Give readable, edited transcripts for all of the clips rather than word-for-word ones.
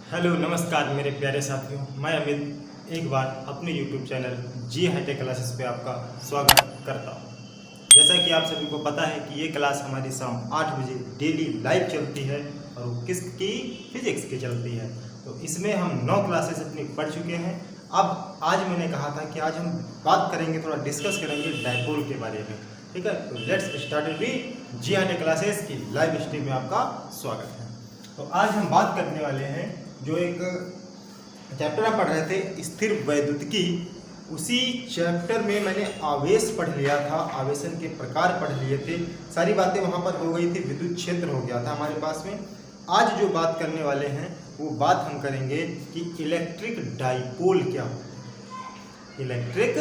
Hello नमस्कार मेरे प्यारे साथियों, मैं अमित एक बार अपने YouTube चैनल जी हाईटेक क्लासेस पे आपका स्वागत करता हूँ। जैसा कि आप सभी को पता है कि ये क्लास हमारी शाम 8 बजे डेली लाइव चलती है और वो किसकी फिजिक्स की चलती है। तो इसमें हम 9 क्लासेस अपनी पढ़ चुके हैं। अब आज मैंने कहा था कि आज हम बात करेंगे, थोड़ा डिस्कस करेंगे डायपोल के बारे में। ठीक है, तो let's start with G hitech classes की लाइव स्ट्रीम में आपका स्वागत है। तो आज हम बात करने वाले हैं जो एक चैप्टर हम पढ़ रहे थे स्थिर वैद्युतिकी, उसी चैप्टर में मैंने आवेश पढ़ लिया था, आवेशन के प्रकार पढ़ लिए थे, सारी बातें वहाँ पर हो गई थी, विद्युत क्षेत्र हो गया था हमारे पास में। आज जो बात करने वाले हैं वो बात हम करेंगे कि इलेक्ट्रिक डाइपोल क्या होता है। इलेक्ट्रिक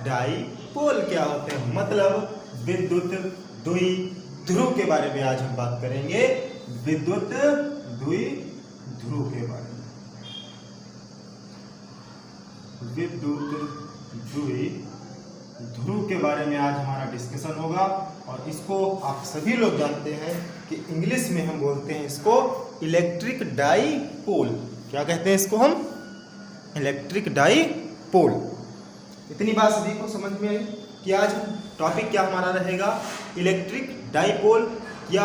डाइपोल क्या होते हैं, मतलब विद्युत द्विध्रुव के बारे में आज हम बात करेंगे। विद्युत द्विध्रुव के बारे में, विद्युत द्विध्रुव के बारे में आज हमारा डिस्कशन होगा। और इसको आप सभी लोग जानते हैं कि इंग्लिश में हम बोलते हैं इसको इलेक्ट्रिक डाइपोल। क्या कहते हैं इसको हम? Electric dipole. इतनी बात सभी को समझ में आई कि आज टॉपिक क्या हमारा रहेगा, इलेक्ट्रिक डाइपोल, या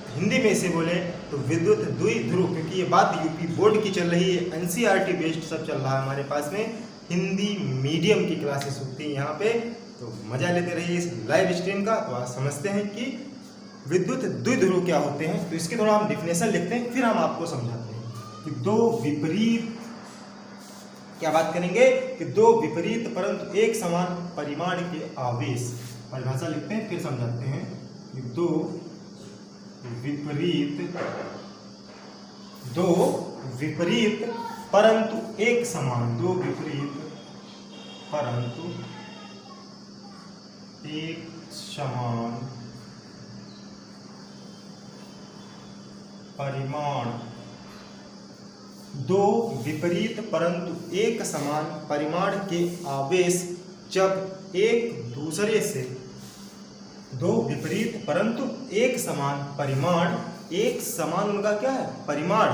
हिंदी में इसे बोले तो विद्युत द्विध्रुव। क्योंकि ये बात यूपी बोर्ड की चल रही है, एनसीईआरटी बेस्ड सब चल रहा है हमारे पास में, हिंदी मीडियम की क्लासेस होती हैं यहाँ पे। तो मजा लेते रहिए इस लाइव स्ट्रीम का। तो आज समझते हैं कि विद्युत द्विध्रुव क्या होते हैं। तो इसके थोड़ा हम डिफिनेशन लिखते हैं, फिर हम आपको समझाते हैं कि दो विपरीत, क्या बात करेंगे कि दो विपरीत परंतु एक समान परिमाण के आवेश, परिभाषा लिखते हैं फिर समझाते हैं कि दो विपरीत परंतु एक समान, दो विपरीत परंतु एक समान परिमाण, दो विपरीत परंतु एक समान परिमाण के आवेश जब एक दूसरे से, दो विपरीत परंतु एक समान परिमाण, एक समान उनका क्या है परिमाण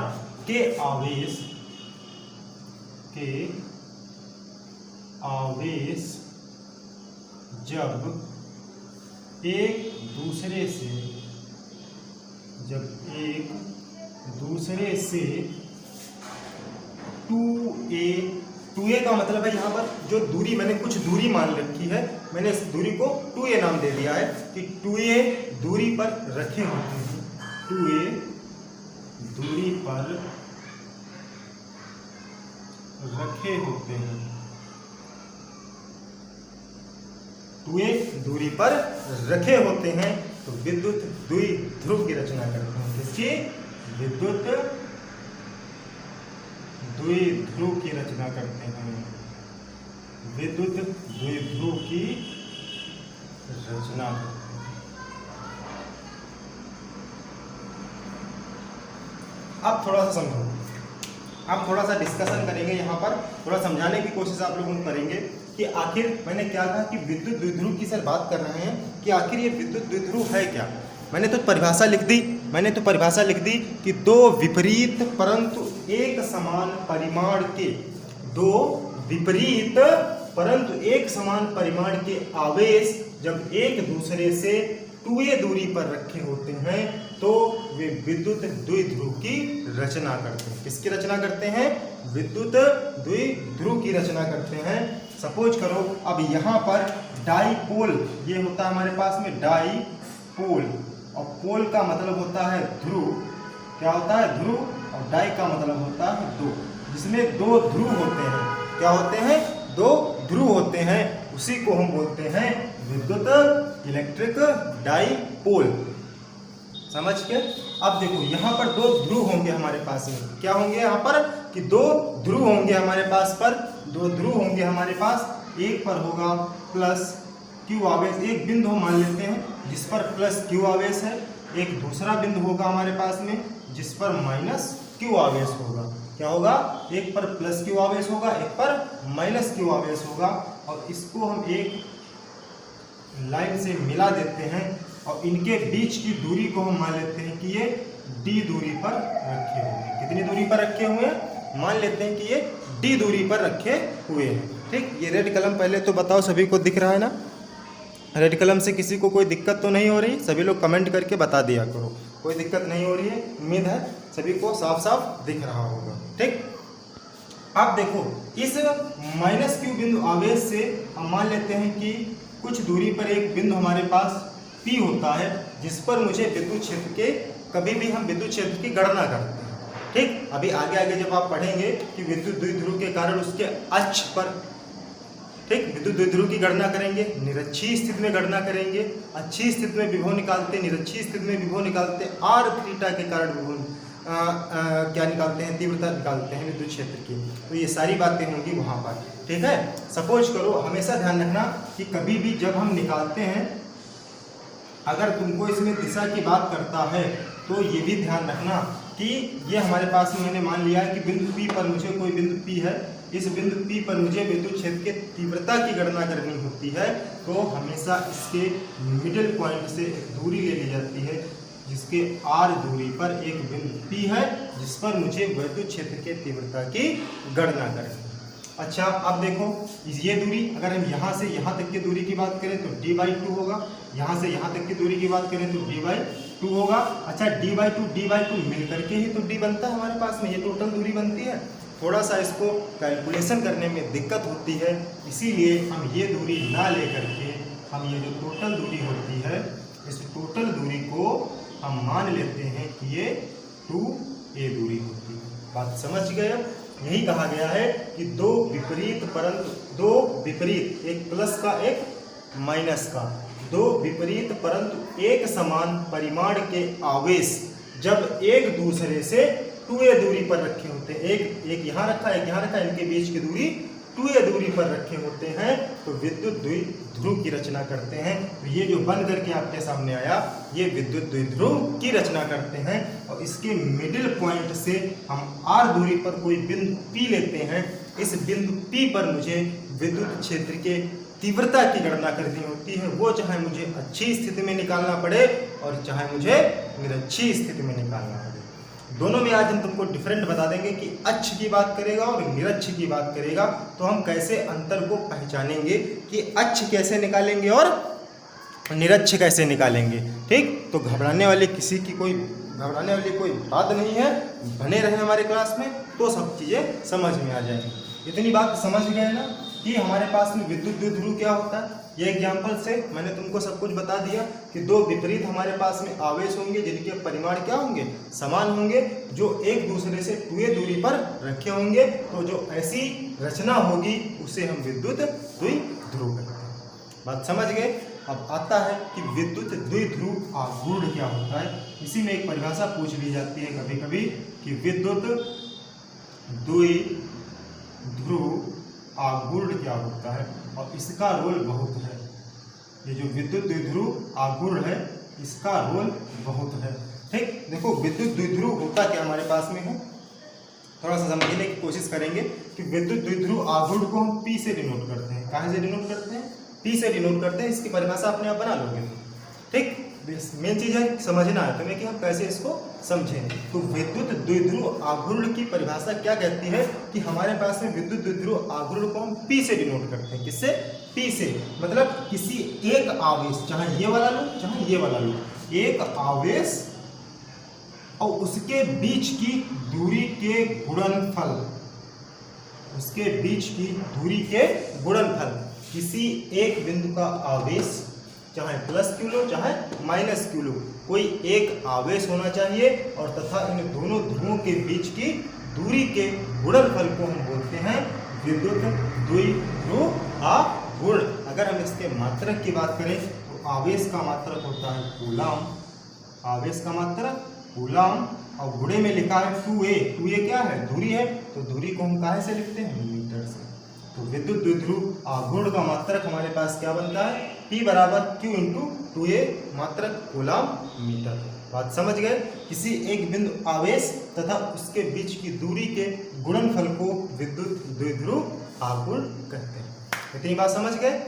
के आवेश, जब एक दूसरे से 2a का मतलब है यहाँ पर जो दूरी, मैंने कुछ दूरी मान रखी है, मैंने इस दूरी को 2a नाम दे दिया है कि 2a दूरी पर रखे होते हैं, 2a दूरी पर रखे होते हैं, 2a दूरी पर रखे होते हैं। तो विद्युत द्विध्रुव की रचना करते हैं। किसकी? विद्युत द्विध्रुव की रचना करते हैं, विद्युत द्विध्रुव की रचना करते हैं। अब थोड़ा सा समझो, अब थोड़ा सा डिस्कशन करेंगे यहाँ पर, थोड़ा समझाने की कोशिश आप लोगों को करेंगे कि आखिर मैंने क्या कहा कि विद्युत द्विध्रुव की सर बात कर रहे हैं कि आखिर ये विद्युत द्विध्रुव है क्या। मैंने तो परिभाषा लिख दी कि दो विपरीत परंतु एक समान परिमाण के, दो विपरीत परंतु एक समान परिमाण के आवेश जब एक दूसरे से 2a दूरी पर रखे होते हैं तो वे विद्युत द्विध्रुव की रचना करते हैं। किसकी रचना करते हैं? विद्युत द्विध्रुव की रचना करते हैं। सपोज करो अब यहाँ पर डाइपोल, ये होता है हमारे पास में डाइपोल, और पोल का मतलब होता है ध्रुव, क्या होता है ध्रुव, और डाई का मतलब होता है दो, जिसमें दो ध्रुव होते हैं। क्या होते हैं? दो ध्रुव होते हैं, उसी को हम बोलते हैं विद्युत इलेक्ट्रिक डाइपोल। समझ के? अब देखो यहाँ पर दो ध्रुव होंगे हमारे पास में, क्या होंगे यहाँ पर कि दो ध्रुव होंगे हमारे पास पर, दो ध्रुव होंगे हमारे पास। एक पर होगा प्लस क्यू आवेश, एक बिंदु हम मान लेते हैं जिस पर प्लस क्यू आवेश है, एक दूसरा बिंदु होगा हमारे पास में जिस पर माइनस क्यू आवेश होगा। क्या होगा? एक पर प्लस क्यू आवेश होगा, एक पर माइनस क्यू आवेश होगा, और इसको हम एक लाइन से मिला देते हैं और इनके बीच की दूरी को हम मान लेते हैं कि ये d दूरी पर रखे हुए हैं। कितनी दूरी पर रखे हुए हैं? मान लेते हैं कि ये डी दूरी पर रखे हुए हैं। ठीक, ये रेड कलम पहले तो बताओ सभी को दिख रहा है ना? रेड कलम से किसी को कोई दिक्कत तो नहीं हो रही? सभी लोग कमेंट करके बता दिया करो, कोई दिक्कत नहीं हो रही है। उम्मीद है सभी को साफ साफ दिख रहा होगा। ठीक, अब देखो इस -q बिंदु आवेश से हम मान लेते हैं कि कुछ दूरी पर एक बिंदु हमारे पास P होता है, जिस पर मुझे विद्युत क्षेत्र के, कभी भी हम विद्युत क्षेत्र की गणना करते हैं। ठीक, अभी आगे आगे जब आप पढ़ेंगे कि विद्युत द्विध्रुव के कारण उसके अक्ष पर, ठीक, विद्युत द्विध्रुव की गणना करेंगे, निरक्षीय स्थिति में गणना करेंगे, अच्छी स्थिति में विभव निकालते, निरक्षीय स्थिति में विभव निकालते, r थीटा के कारण विभव क्या निकालते हैं, तीव्रता निकालते हैं विद्युत क्षेत्र की। तो ये सारी बातें होंगी वहाँ पर। ठीक है, सपोज करो, हमेशा ध्यान रखना कि कभी भी जब हम निकालते हैं, अगर तुमको इसमें दिशा की बात करता है तो ये भी ध्यान रखना कि ये हमारे पास में मैंने मान लिया है कि बिंदु P पर मुझे, कोई बिंदु P है, इस बिंदु P पर मुझे विद्युत क्षेत्र के तीव्रता की गणना करनी होती है, तो हमेशा इसके मिडिल पॉइंट से एक दूरी ले ली जाती है, जिसके r दूरी पर एक बिंदु P है, जिस पर मुझे विद्युत क्षेत्र के तीव्रता की गणना करनी है। अच्छा, अब देखो ये दूरी, अगर हम यहाँ से यहाँ तक की दूरी की बात करें तो d/2 होगा, यहाँ से यहाँ तक की दूरी की बात करें तो d/2 होगा। अच्छा, d/2 मिल करके ही तो d बनता है हमारे पास में, ये टोटल दूरी बनती है। थोड़ा सा इसको कैलकुलेशन करने में दिक्कत होती है, इसीलिए हम ये दूरी ना ले करके हम ये जो टोटल दूरी होती है, इस टोटल दूरी को हम मान लेते हैं कि ये 2a दूरी होती है। बात समझ गए? यही कहा गया है कि दो विपरीत, एक प्लस का एक माइनस का, दो विपरीत परंतु एक समान परिमाण के आवेश जब एक दूसरे से 2a दूरी पर रखे होते हैं, एक यहाँ रखा है, एक यहाँ रखा है, इनके बीच की दूरी 2a दूरी पर रखे होते हैं, तो विद्युत द्विध्रुव की रचना करते हैं। तो ये जो बन करके आपके सामने आया, ये विद्युत द्विध्रुव की रचना करते हैं। और इसके मिडिल पॉइंट से हम r दूरी पर कोई बिंदु P लेते हैं, इस बिंदु P पर मुझे विद्युत क्षेत्र के तीव्रता की गणना करनी होती है, वो चाहे मुझे अच्छी स्थिति में निकालना पड़े और चाहे मुझे निरक्षीय स्थिति में निकालना पड़े। दोनों में आज हम तुमको डिफरेंट बता देंगे कि अक्ष की बात करेगा और निरक्ष की बात करेगा, तो हम कैसे अंतर को पहचानेंगे कि अक्ष कैसे निकालेंगे और निरक्ष कैसे निकालेंगे। ठीक, तो घबराने वाली कोई बात नहीं है, बने रहे हमारे क्लास में तो सब चीज़ें समझ में आ जाएंगी। इतनी बात समझ गए ना कि हमारे पास में विद्युत द्विध्रुव क्या होता है। ये एग्जाम्पल से मैंने तुमको सब कुछ बता दिया कि दो विपरीत हमारे पास में आवेश होंगे, जिनके परिमाण क्या होंगे, समान होंगे, जो एक दूसरे से 2a दूरी पर रखे होंगे, तो जो ऐसी रचना होगी उसे हम विद्युत द्विध्रुव कहते हैं। बात समझ गए? अब आता है कि विद्युत द्विध्रुव आघूर्ण क्या होता है। इसी में एक परिभाषा पूछ ली जाती है कभी कभी कि विद्युत द्विध्रुव आघूर्ण क्या होता है, और इसका रोल बहुत है। ये जो विद्युत द्विध्रुव आघूर्ण है, इसका रोल बहुत है। ठीक, देखो विद्युत द्विध्रुव होता क्या हमारे पास में है, थोड़ा सा समझने की कोशिश करेंगे कि विद्युत द्विध्रुव आघूर्ण को हम P से डिनोट करते हैं। कहाँ से डिनोट करते हैं? P से डिनोट करते हैं। इसकी परिभाषा अपने आप बना लोगे। ठीक, मेन चीज है समझना है तुम्हें कि हम कैसे इसको समझें। तो विद्युत द्विध्रुव आघूर्ण की परिभाषा क्या कहती है कि हमारे पास में विद्युत द्विध्रुव आघूर्ण को हम P से डिनोट करते हैं। किससे? P से। मतलब किसी एक आवेश, चाहे ये वाला लो चाहे ये वाला लो, एक आवेश और उसके बीच की दूरी के गुणनफल, उसके बीच की दूरी के गुणनफल, किसी एक बिंदु का आवेश चाहे प्लस q लो चाहे माइनस q लो, कोई एक आवेश होना चाहिए और तथा इन दोनों ध्रुवों के बीच की दूरी के गुणनफल को हम बोलते हैं विद्युत द्विध्रुव आघूर्ण। अगर हम इसके मात्रक की बात करें तो आवेश का मात्रक होता है कूलम, आवेश का मात्रक कूलम, और गुणे में लिखा है 2a क्या है? दूरी है, तो दूरी को हम काहे से लिखते हैं? मीटर से। तो विद्युत द्विध्रुव आघूर्ण का मात्रक हमारे पास क्या बनता है? P बराबर Q इंटू 2a मात्रक कूलम मीटर। बात समझ गए? किसी एक बिंदु आवेश तथा उसके बीच की दूरी के गुणनफल को विद्युत द्विध्रुव आघूर्ण कहते हैं। इतनी बात समझ गए?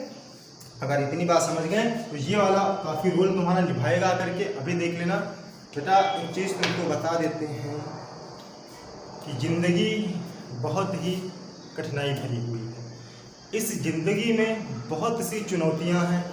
अगर इतनी बात समझ गए तो ये वाला काफी रोल तुम्हारा निभाएगा करके। अभी देख लेना बेटा, एक चीज तुमको बता देते हैं कि जिंदगी बहुत ही कठिनाई भरी हुई है। इस ज़िंदगी में बहुत सी चुनौतियां हैं,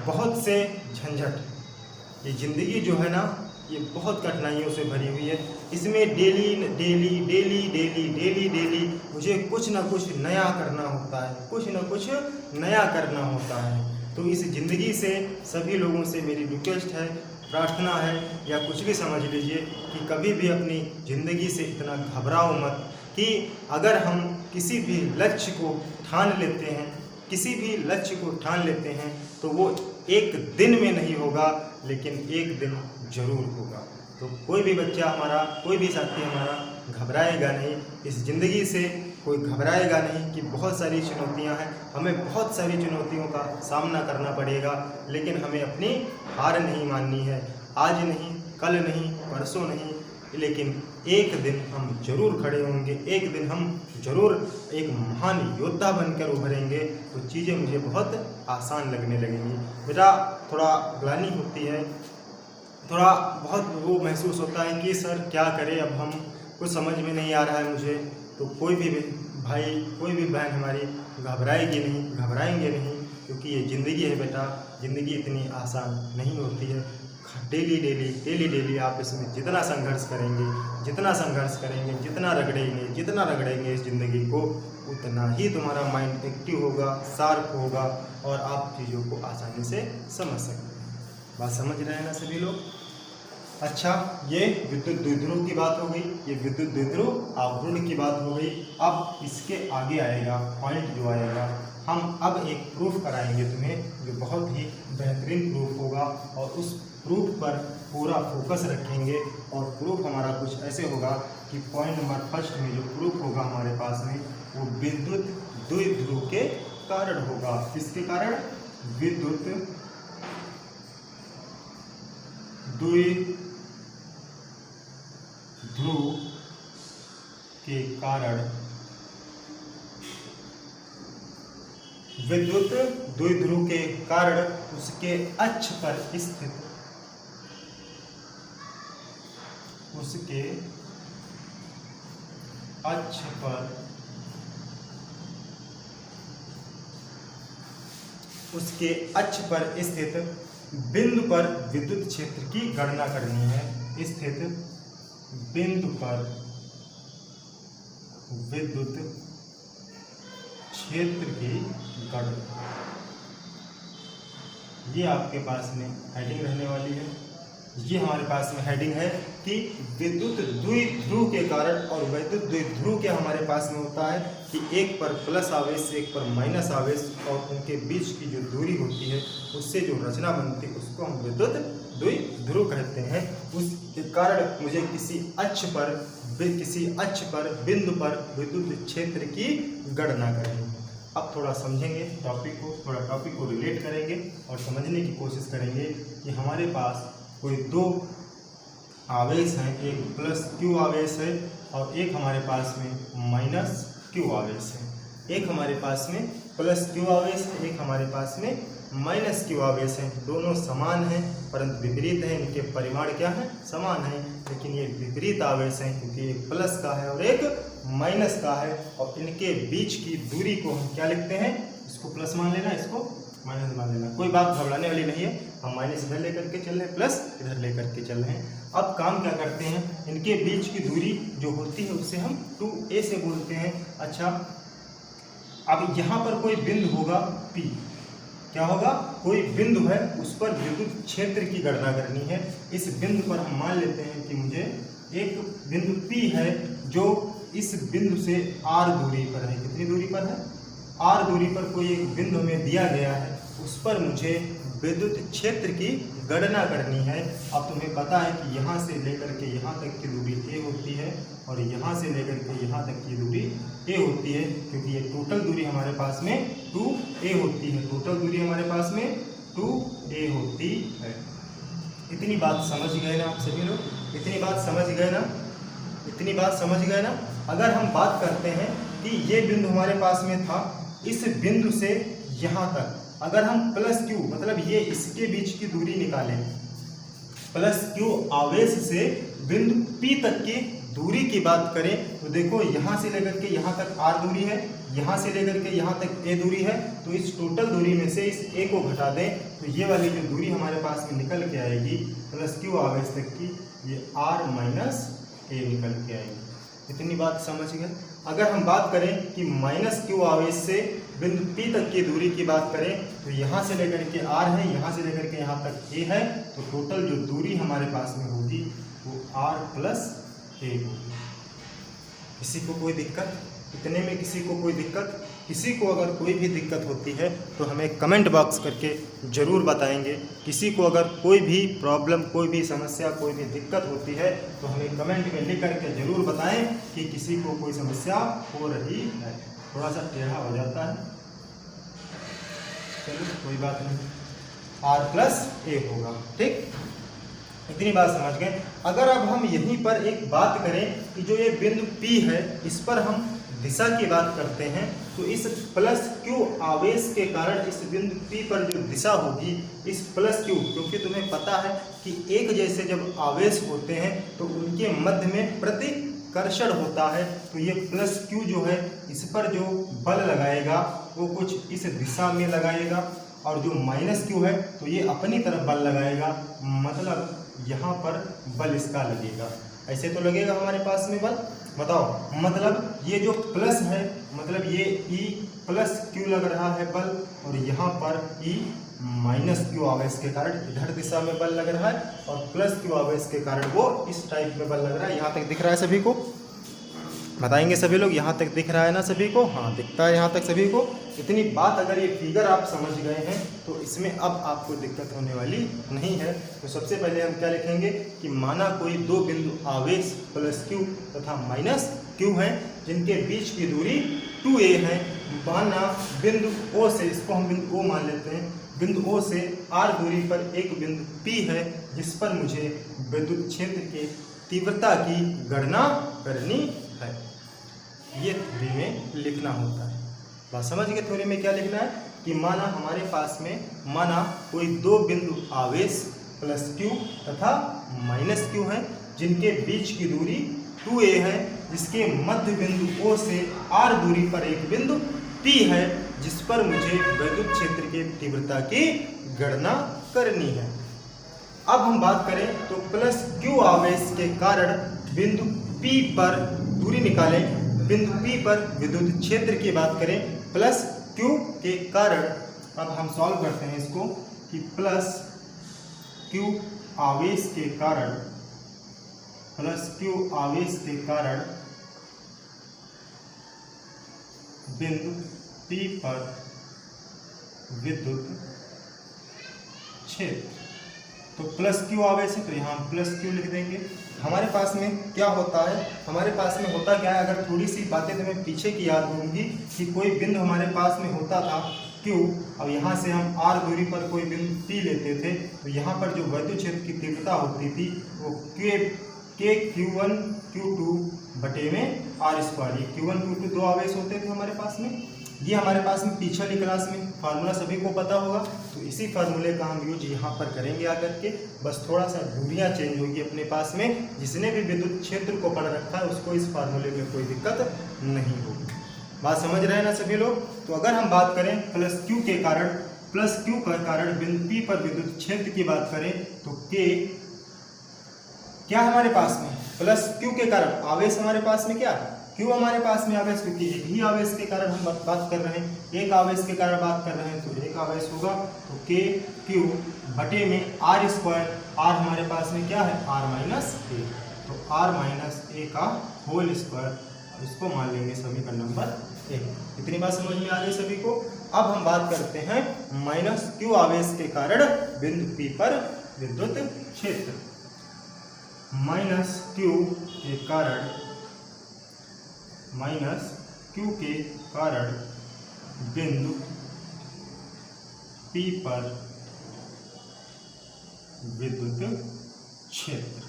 बहुत से झंझट। ये ज़िंदगी जो है ना, ये बहुत कठिनाइयों से भरी हुई है। इसमें daily daily daily daily daily daily मुझे कुछ ना कुछ नया करना होता है, कुछ ना कुछ नया करना होता है। तो इस ज़िंदगी से सभी लोगों से मेरी रिक्वेस्ट है, प्रार्थना है, या कुछ भी समझ लीजिए कि कभी भी अपनी ज़िंदगी से इतना घबराओ मत कि अगर हम किसी भी लक्ष्य को ठान लेते हैं, किसी भी लक्ष्य को ठान लेते हैं तो वो एक दिन में नहीं होगा, लेकिन एक दिन जरूर होगा। तो कोई भी बच्चा हमारा, कोई भी साथी हमारा घबराएगा नहीं, इस ज़िंदगी से कोई घबराएगा नहीं कि बहुत सारी चुनौतियां हैं, हमें बहुत सारी चुनौतियों का सामना करना पड़ेगा, लेकिन हमें अपनी हार नहीं माननी है। आज नहीं, कल नहीं, परसों नहीं, लेकिन एक दिन हम जरूर खड़े होंगे, एक दिन हम जरूर एक महान योद्धा बनकर उभरेंगे। तो चीज़ें मुझे बहुत आसान लगने लगेंगी। बेटा थोड़ा ग्लानि होती है, थोड़ा बहुत वो महसूस होता है कि सर क्या करें, अब हम कुछ समझ में नहीं आ रहा है मुझे। तो कोई भी भाई, कोई भी बहन हमारी घबराएगी नहीं, घबराएंगे नहीं, क्योंकि ये ज़िंदगी है बेटा। ज़िंदगी इतनी आसान नहीं होती है। डेली डेली डेली डेली आप इसमें जितना संघर्ष करेंगे, जितना संघर्ष करेंगे, जितना रगड़ेंगे इस ज़िंदगी को, उतना ही तुम्हारा माइंड एक्टिव होगा, शार्प होगा और आप चीज़ों को आसानी से समझ सकते हैं। बात समझ रहे हैं ना सभी लोग? अच्छा, ये विद्युत द्विध्रुव की बात हो गई, ये विद्युत द्विध्रुव आवरण की बात हो गई। अब इसके आगे आएगा पॉइंट जो आएगा, हम अब एक प्रूफ कराएंगे तुम्हें जो बहुत ही बेहतरीन प्रूफ होगा, और उस प्रूफ पर पूरा फोकस रखेंगे। और प्रूफ हमारा कुछ ऐसे होगा कि पॉइंट नंबर फर्स्ट में जो प्रूफ होगा हमारे पास में, वो विद्युत द्विध्रुव के कारण होगा। किसके कारण? विद्युत द्विध्रुव के कारण, विद्युत द्विध्रुव के कारण उसके अक्ष पर स्थित, उसके अक्ष पर, उसके अक्ष पर स्थित बिंदु पर विद्युत क्षेत्र की गणना करनी है। स्थित बिंदु पर विद्युत क्षेत्र की गणना, ये आपके पास में हेडिंग रहने वाली है। ये हमारे पास में हेडिंग है कि विद्युत द्विध्रुव के कारण, और विद्युत द्विध्रुव क्या हमारे पास में होता है कि एक पर प्लस आवेश, एक पर माइनस आवेश, और उनके बीच की जो दूरी होती है उससे जो रचना बनती है उसको हम विद्युत द्विध्रुव कहते हैं। उसके कारण मुझे किसी अक्ष पर बिंदु पर विद्युत क्षेत्र की गणना करनी है। अब थोड़ा समझेंगे टॉपिक को, थोड़ा टॉपिक को रिलेट करेंगे और समझने की कोशिश करेंगे कि हमारे पास कोई दो आवेश हैं, एक प्लस क्यू आवेश है और एक हमारे पास में माइनस क्यू आवेश है। एक हमारे पास में प्लस क्यू आवेश है, एक हमारे पास में माइनस क्यू आवेश है। दोनों समान हैं परंतु विपरीत हैं, इनके परिमाण क्या है? समान है, लेकिन ये विपरीत आवेश हैं क्योंकि एक प्लस का है और एक माइनस का है। और इनके बीच की दूरी को हम क्या लिखते हैं? इसको प्लस मान लेना, इसको माइनस मान लेना। कोई बात घबराने वाली नहीं है, हम माइनस इधर लेकर के चल रहे हैं, प्लस इधर लेकर के चल रहे हैं। अब काम क्या करते हैं, इनके बीच की दूरी जो होती है उसे हम 2a से बोलते हैं। अच्छा, अब यहाँ पर कोई बिंदु होगा P, क्या होगा? कोई बिंदु है, उस पर विद्युत क्षेत्र की गणना करनी है। इस बिंदु पर हम मान लेते हैं कि मुझे एक बिंदु P है जो इस बिंदु से r दूरी पर है। कितनी दूरी पर है? r दूरी पर कोई एक बिंदु हमें दिया गया है, उस पर मुझे विद्युत क्षेत्र की गणना करनी है। अब तुम्हें पता है कि यहाँ से लेकर के यहाँ तक की दूरी a होती है और यहाँ से लेकर के यहाँ तक की दूरी a होती है, क्योंकि ये टोटल दूरी हमारे पास में 2a होती है। टोटल दूरी हमारे पास में 2a होती है। इतनी बात समझ गए ना आप सभी लोग? इतनी बात समझ गए ना? इतनी बात समझ गए ना? अगर हम बात करते हैं कि ये बिंदु हमारे पास में था, इस बिंदु से यहाँ तक अगर हम प्लस क्यू, मतलब ये इसके बीच की दूरी निकालें, प्लस क्यू आवेश से बिंदु P तक की दूरी की बात करें तो देखो यहाँ से लेकर के यहाँ तक r दूरी है, यहाँ से लेकर के यहाँ तक a दूरी है, तो इस टोटल दूरी में से इस a को घटा दें तो ये वाली जो दूरी हमारे पास में निकल के आएगी प्लस q आवेश तक की, ये r माइनस a निकल के आएगी। इतनी बात समझ गए। अगर हम बात करें कि माइनस q आवेश से बिंदु P तक की दूरी की बात करें तो यहाँ से लेकर के r है, यहाँ से लेकर के यहाँ तक a है, तो टोटल जो दूरी हमारे पास में होगी वो r प्लस a होगी। किसी को कोई दिक्कत? इतने में किसी को कोई दिक्कत? किसी को अगर कोई भी दिक्कत होती है तो हमें कमेंट बॉक्स करके ज़रूर बताएंगे। किसी को अगर कोई भी प्रॉब्लम, कोई भी समस्या, कोई भी दिक्कत होती है तो हमें कमेंट में लिख करके ज़रूर बताएं कि किसी को कोई समस्या हो रही है। थोड़ा सा टेढ़ा हो जाता है, चलो कोई बात नहीं, r प्लस a होगा। ठीक, इतनी बात समझ गए। अगर अब हम यहीं पर एक बात करें कि जो ये बिंदु P है इस पर हम दिशा की बात करते हैं तो इस प्लस q आवेश के कारण इस बिंदु P पर जो दिशा होगी इस प्लस q, क्योंकि तुम्हें पता है कि एक जैसे जब आवेश होते हैं तो उनके मध्य में प्रतिकर्षण होता है, तो ये प्लस q जो है इस पर जो बल लगाएगा वो कुछ इस दिशा में लगाएगा, और जो माइनस q है तो ये अपनी तरफ बल लगाएगा, मतलब यहाँ पर बल इसका लगेगा। ऐसे तो लगेगा हमारे पास में बल, बताओ, मतलब ये जो प्लस है मतलब ये E प्लस Q लग रहा है बल, और यहाँ पर E माइनस Q आवेश के कारण इधर दिशा में बल लग रहा है, और प्लस Q आवेश के कारण वो इस टाइप में बल लग रहा है। यहाँ तक दिख रहा है सभी को? बताएंगे सभी लोग, यहाँ तक दिख रहा है ना सभी को? हाँ, दिखता है यहाँ तक सभी को। इतनी बात अगर ये फिगर आप समझ गए हैं तो इसमें अब आपको दिक्कत होने वाली नहीं है। तो सबसे पहले हम क्या लिखेंगे कि माना कोई दो बिंदु आवेश प्लस q तथा माइनस q हैं जिनके बीच की दूरी 2a है। माना बिंदु O से, इसको हम बिंदु O मान लेते हैं, बिंदु O से r दूरी पर एक बिंदु P है जिस पर मुझे विद्युत क्षेत्र के तीव्रता की गणना करनी है। ये थ्योरी में लिखना होता है। बात समझ गए? थ्योरी में क्या लिखना है कि माना हमारे पास में, माना कोई दो बिंदु आवेश प्लस q तथा माइनस q हैं जिनके बीच की दूरी 2a है, जिसके मध्य बिंदु O से r दूरी पर एक बिंदु P है जिस पर मुझे विद्युत क्षेत्र के तीव्रता की गणना करनी है। अब हम बात करें तो प्लस q आवेश के कारण बिंदु P पर दूरी निकालें। बिंदु P पर विद्युत क्षेत्र की बात करें प्लस q के कारण, अब हम सॉल्व करते हैं इसको कि प्लस q आवेश के कारण, प्लस q आवेश के कारण बिंदु P पर विद्युत क्षेत्र, तो प्लस q आवेश है तो यहाँ प्लस q लिख देंगे। हमारे पास में क्या होता है, हमारे पास में होता क्या है, अगर थोड़ी सी बातें तुम्हें पीछे की याद होंगी कि कोई बिंदु हमारे पास में होता था q, और यहाँ से हम r दूरी पर कोई बिंदु P लेते थे, तो यहाँ पर जो विद्युत क्षेत्र की तीव्रता होती थी वो Q1 Q2 बटे में r स्क्वायर, ये Q1 Q2 दो आवेश होते थे हमारे पास में। ये हमारे पास में पिछली क्लास में फार्मूला सभी को पता होगा, तो इसी फार्मूले का हम यूज यहाँ पर करेंगे आकर के। बस थोड़ा सा दूरियाँ चेंज होगी अपने पास में। जिसने भी विद्युत क्षेत्र को पढ़ रखा है उसको इस फार्मूले में कोई दिक्कत नहीं होगी। बात समझ रहे हैं ना सभी लोग? तो अगर हम बात करें प्लस q के कारण, प्लस q के कारण बिंदु P पर विद्युत क्षेत्र की बात करें तो K क्या हमारे पास में, प्लस q के कारण आवेश हमारे पास में क्या, q हमारे पास में आवेश, क्योंकि एक ही आवेश के कारण हम बात कर रहे हैं, एक आवेश के कारण बात कर रहे हैं तो एक आवेश होगा, तो k q बटे में r स्क्वायर, r हमारे पास में क्या है, r माइनस a, तो r माइनस a का होल स्क्वायर, इसको मान लेंगे समीकरण नंबर 1। इतनी बात समझ में आ गई सभी को? अब हम बात करते हैं माइनस q आवेश के कारण बिंदु P पर विद्युत क्षेत्र। माइनस q के कारण, माइनस q के कारण बिंदु P पर विद्युत क्षेत्र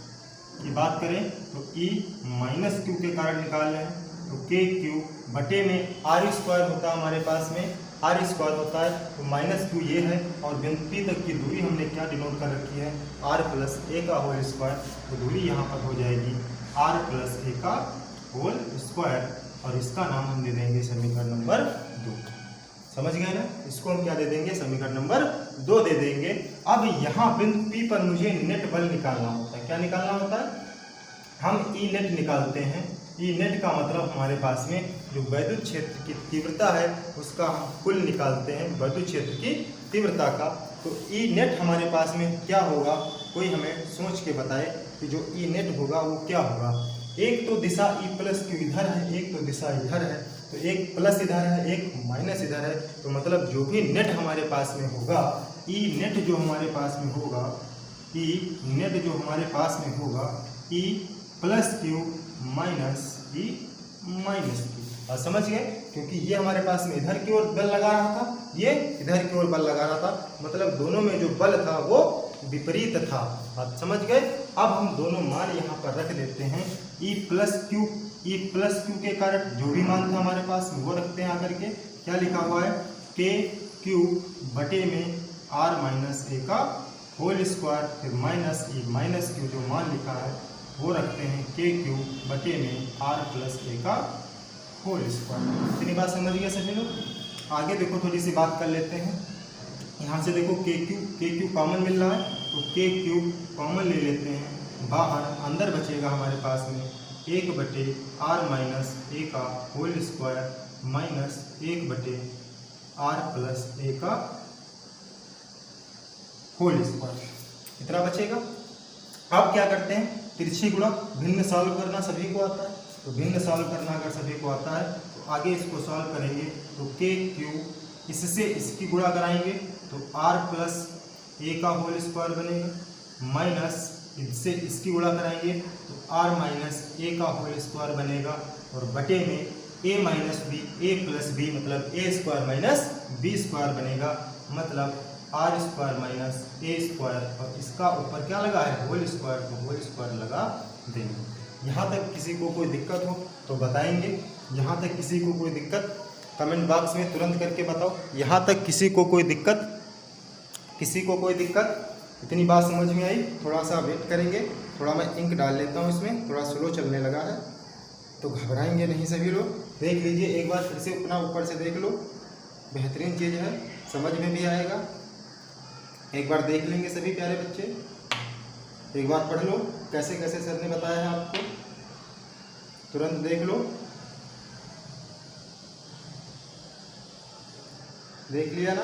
की बात करें तो E माइनस q के कारण निकाल रहे हैं, तो k q बटे में r स्क्वायर होता है हमारे पास में, r स्क्वायर होता है, तो माइनस q ये है, और बिंदु P तक की दूरी हमने क्या डिनोट कर रखी है, r प्लस a का होल स्क्वायर, तो दूरी यहाँ पर हो जाएगी आर प्लस ए का होल स्क्वायर, और इसका नाम हम दे देंगे समीकरण नंबर 2। समझ गए ना? इसको हम क्या दे देंगे? समीकरण नंबर 2 दे देंगे। अब यहाँ बिंदु P पर मुझे नेट बल निकालना होता है। क्या निकालना होता है? हम ई नेट निकालते हैं। ई नेट का मतलब हमारे पास में जो वैद्युत क्षेत्र की तीव्रता है उसका हम कुल निकालते हैं, वैद्युत क्षेत्र की तीव्रता का। तो ई नेट हमारे पास में क्या होगा? कोई हमें सोच के बताए कि जो ई नेट होगा वो क्या होगा। एक तो दिशा ई प्लस क्यू इधर है, एक तो दिशा इधर है, तो एक प्लस इधर है, एक माइनस इधर है। तो मतलब जो भी नेट हमारे पास में होगा, ई नेट जो हमारे पास में होगा, ई नेट जो हमारे पास में होगा, E plus Q minus E minus Q. और समझ गए? क्योंकि ये हमारे पास में इधर की ओर बल लगा रहा था, ये इधर की ओर बल लगा रहा था, मतलब दोनों में जो बल था वो विपरीत था। आप समझ गए? अब हम दोनों मान यहाँ पर रख देते हैं। ई प्लस क्यू के कारण जो भी मान था हमारे पास वो रखते हैं आकर के। क्या लिखा हुआ है? के क्यू बटे में आर माइनस ए का होल स्क्वायर, फिर माइनस ई माइनस क्यू जो मान लिखा है वो रखते हैं के क्यू बटे में आर प्लस ए का होल स्क्वायर। इतनी बात समझ गए सभी लोग? आगे देखो थोड़ी सी बात कर लेते हैं। यहाँ से देखो के क्यू कॉमन मिल रहा है, तो के क्यू कॉमन ले लेते हैं। बाहर अंदर बचेगा हमारे पास में 1 बटे आर माइनस ए का होल स्क्वायर माइनस 1 बटे आर प्लस ए का होल स्क्वायर, इतना बचेगा। अब क्या करते हैं? तिरछी गुणक भिन्न सॉल्व करना सभी को आता है, तो भिन्न सॉल्व करना अगर सभी को आता है तो आगे इसको सॉल्व करेंगे। तो के क्यू इससे इसकी गुणा कराएंगे तो आर प्लस ए का होल स्क्वायर बनेगा, माइनस इससे इसकी गुणा कराएंगे तो आर माइनस ए का होल स्क्वायर बनेगा, और बटे में A minus B, A plus B मतलब A square minus B square बनेगा, मतलब R square minus A square, और इसका ऊपर क्या लगा है? होल स्क्वायर, तो होल स्क्वायर लगा देंगे। यहाँ तक किसी को कोई दिक्कत हो तो बताएंगे। यहाँ तक किसी को कोई दिक्कत कमेंट बॉक्स में तुरंत करके बताओ। यहाँ तक किसी को कोई दिक्कत? इतनी बात समझ में आई? थोड़ा सा वेट करेंगे, थोड़ा मैं इंक डाल लेता हूँ इसमें, थोड़ा स्लो चलने लगा है, तो घबराएंगे नहीं सभी लोग। देख लीजिए एक बार फिर से, अपना ऊपर से देख लो, बेहतरीन चीज़ है, समझ में भी आएगा। एक बार देख लेंगे सभी प्यारे बच्चे, एक बार पढ़ लो कैसे कैसे सर ने बताया है आपको, तुरंत देख लो। देख लिया ना?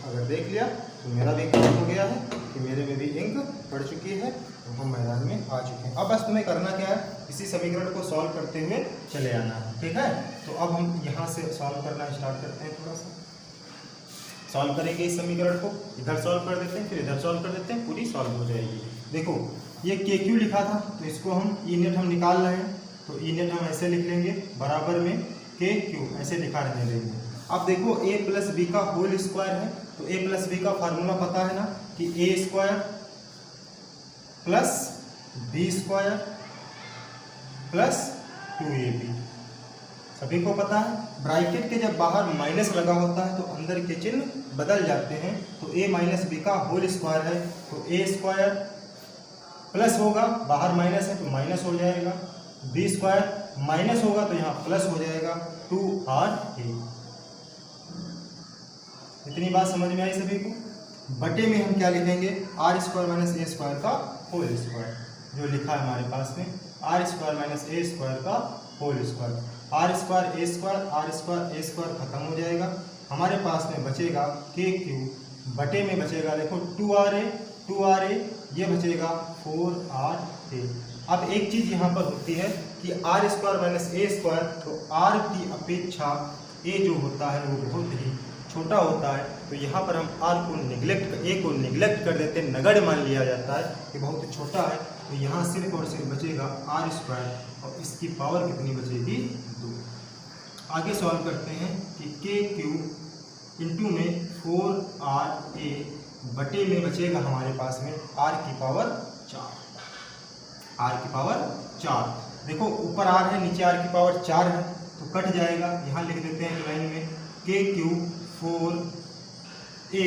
अगर देख लिया तो मेरा भी काम हो गया है कि मेरे में भी इंक पड़ चुकी है, तो हम मैदान में आ चुके हैं। अब बस तुम्हें करना क्या है? इसी समीकरण को सॉल्व करते हुए चले आना है, ठीक है? तो अब हम यहाँ से सॉल्व करना स्टार्ट करते हैं। थोड़ा सा सॉल्व करेंगे इस समीकरण को, इधर सॉल्व कर देते हैं, फिर इधर सॉल्व कर देते हैं, पूरी सॉल्व हो जाएगी। देखो ये के क्यू लिखा था, तो इसको हम ई नेट हम निकाल रहे हैं, तो ई नेट हम ऐसे लिख लेंगे, बराबर में के क्यू ऐसे लिखा रहने देंगे। अब देखो ए प्लस बी का होल स्क्वायर है, तो ए प्लस बी का फार्मूला पता है ना कि A square plus B square plus 2ab, सभी को पता है। ब्रैकेट के जब बाहर माइनस लगा होता है तो अंदर के चिन्ह बदल जाते हैं। तो a माइनस बी का होल स्क्वायर है, तो ए स्क्वायर प्लस होगा, बाहर माइनस है तो माइनस हो जाएगा, बी स्क्वायर माइनस होगा तो यहाँ प्लस हो जाएगा, 2ra। इतनी बात समझ में आई सभी को? बटे में हम क्या लिखेंगे? R square minus A square का होल स्क्वायर, जो लिखा है हमारे पास में R square minus A square का whole square. R square A square, R square A square खत्म हो जाएगा, हमारे पास में बचेगा के क्यू, बटे में बचेगा देखो 2ra, ये बचेगा 4ra। अब एक चीज़ यहाँ पर होती है कि R square minus A square, तो आर की अपेक्षा ए जो होता है वो बहुत ही छोटा होता है, तो यहाँ पर हम आर को निगलेक्ट कर देते हैं, नगण्य मान लिया जाता है कि बहुत छोटा है, तो यहाँ सिर्फ और सिर्फ बचेगा आर स्क्वायर, और इसकी पावर कितनी बचेगी? 2। आगे सॉल्व करते हैं कि के क्यू इंटू में 4ra बटे में बचेगा हमारे पास में आर की पावर 4। देखो ऊपर आर है, नीचे आर की पावर 4 है, तो कट जाएगा। यहाँ लिख देते हैं लाइन में के क्यू 4a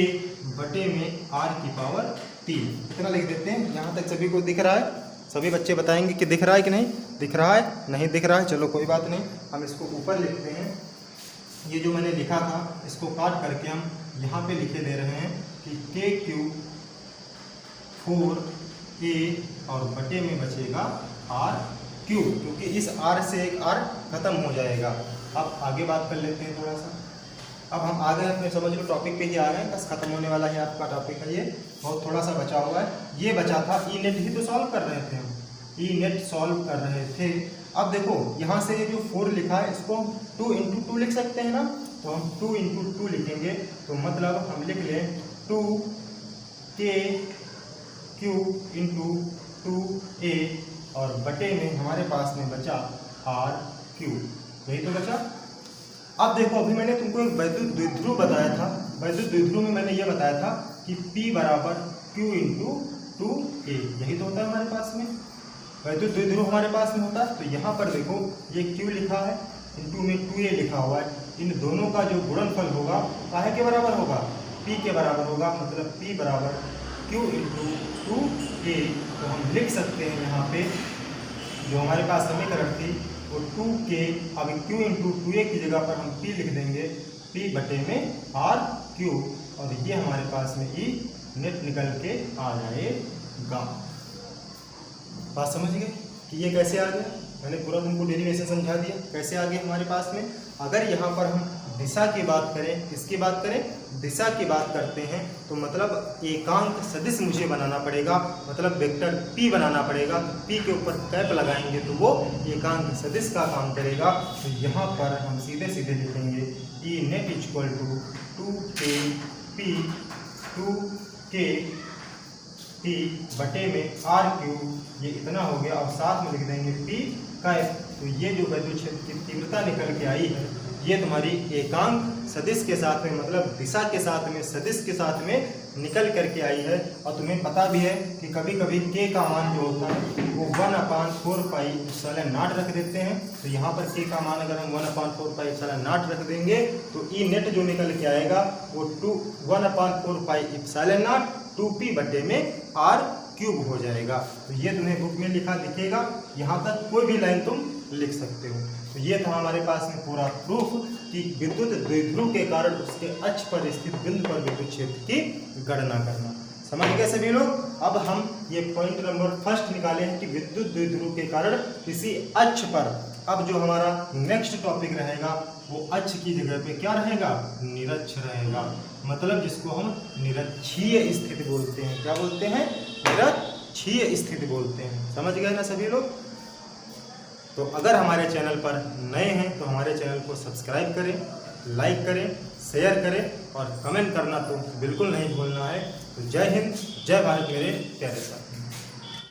बटे में आर की पावर 3, इतना लिख देते हैं। यहाँ तक सभी को दिख रहा है? सभी बच्चे बताएंगे कि दिख रहा है कि नहीं दिख रहा है, नहीं दिख रहा है। चलो कोई बात नहीं, हम इसको ऊपर लिखते हैं। ये जो मैंने लिखा था इसको काट करके हम यहाँ पे लिखे दे रहे हैं कि KQ 4A और बटे में बचेगा RQ, क्योंकि इस R से एक R खत्म हो जाएगा। अब आगे बात कर लेते हैं थोड़ा सा। अब हम आ गए अपने, समझ लो टॉपिक पे ही आ गए, बस खत्म होने वाला है आपका टॉपिक है ये, बहुत थोड़ा सा बचा हुआ है। ये बचा था ई नेट ही तो सॉल्व कर रहे थे हम, ई नेट सॉल्व कर रहे थे। अब देखो यहाँ से ये जो 4 लिखा है इसको 2 × 2 लिख सकते हैं ना, तो हम 2 × 2 लिखेंगे, तो मतलब हम लिख लें 2KQ × 2A और बटे में हमारे पास में बचा RQ, यही तो बचा। अब देखो अभी मैंने तुमको एक वैद्युत द्विध्रुव बताया था, वैद्युत द्विध्रुव में मैंने ये बताया था कि P = Q × 2A, यही तो होता है हमारे पास में, वैद्युत द्विध्रुव हमारे पास में होता है। तो यहाँ पर देखो ये Q लिखा है, इंटू में 2A लिखा हुआ है, इन दोनों का जो गुणनफल होगा काहे के बराबर होगा, P के बराबर होगा, मतलब P = Q × 2A। तो हम लिख सकते हैं यहाँ पे जो हमारे पास समीकरण थी वो 2K, अब Q × 2A की जगह पर हम P लिख देंगे, P बटे में RQ, और ये हमारे पास में ई नेट निकल के आ जाएगा। बात समझ गए कि ये कैसे आ गया, मैंने पूरा तुमको डेरिवेशन समझा दिया कैसे आ गया हमारे पास में। अगर यहाँ पर हम दिशा की बात करें, किसकी बात करें, दिशा की बात करते हैं, तो मतलब एकांक सदिश मुझे बनाना पड़ेगा, मतलब वेक्टर P बनाना पड़ेगा। तो P के ऊपर कैप लगाएंगे तो वो एकांक सदिश का काम करेगा। तो यहाँ पर हम सीधे सीधे लिखेंगे E net = 2KP 2K P बटे में RQ, ये इतना हो गया। अब साथ में लिख देंगे P कैप। तो ये जो वैद्युत क्षेत्र की तीव्रता निकल के आई है ये तुम्हारी एकांक सदिश के साथ में, मतलब दिशा के साथ में, सदिश के साथ में निकल करके आई है। और तुम्हें पता भी है कि कभी कभी K का मान जो होता है वो 1/4πε0 रख देते हैं। तो यहाँ पर K का मान अगर हम 1/4πε0 रख देंगे तो ई नेट जो निकल के आएगा वो 1/4πε0 2P बटे में R³ हो जाएगा। तो ये तुम्हें बुक में दिखेगा, यहाँ तक कोई भी लाइन तुम लिख सकते हो। तो ये था हमारे पास में पूरा प्रूफ कि विद्युत द्विध्रुव के कारण उसके अक्ष पर स्थित बिंदु पर विद्युत क्षेत्र की गणना करना। समझ गए सभी लोग। अब हम ये पॉइंट नंबर 1 निकाले हैं कि विद्युत द्विध्रुव के कारण किसी अक्ष पर। अब जो हमारा नेक्स्ट टॉपिक रहेगा वो अक्ष की जगह पे क्या रहेगा, निरक्ष रहेगा, मतलब जिसको हम निरक्षीय स्थिति बोलते हैं। क्या बोलते हैं, निरक्षीय स्थिति बोलते हैं। समझ गए ना सभी लोग। तो अगर हमारे चैनल पर नए हैं तो हमारे चैनल को सब्सक्राइब करें, लाइक करें, शेयर करें और कमेंट करना तो बिल्कुल नहीं भूलना है। तो जय हिंद, जय भारत मेरे प्यारे साथी।